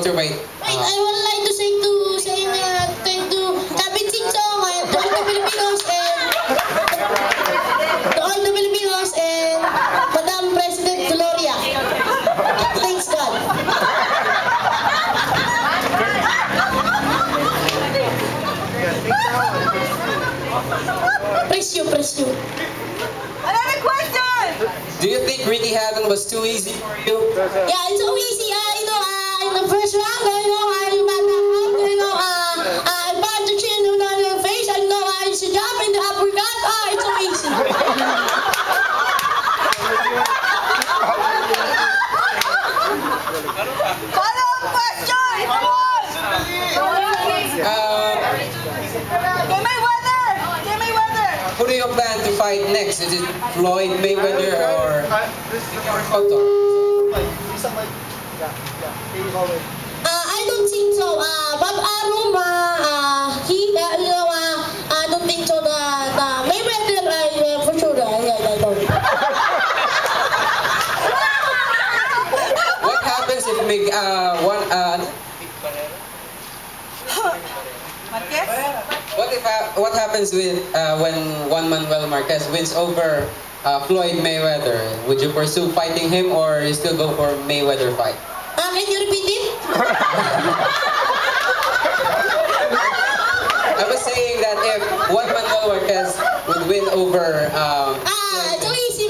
your weight? Wait, I would like to say thank to David Singson and to all the Filipinos and Madam President Gloria. Thanks God. Praise you. Another question! Do you think Ricky Hatton was too easy for you? Yeah, it's so easy. In the first round, you back up, I punch the chin on your face, I should jump in the uppercut. It's so easy. Follow-up question! Come on! Jay Mayweather! Who do you plan to fight next? Is it Floyd Mayweather or Cotto? I don't think so. Bob Arum, I don't think so. Mayweather, for sure. I don't. What happens if what happens with when Juan Manuel Marquez wins over Floyd Mayweather? Would you pursue fighting him or you still go for Mayweather fight? Can you repeat it? I was saying that if Juan Manuel Marquez would win over so easy.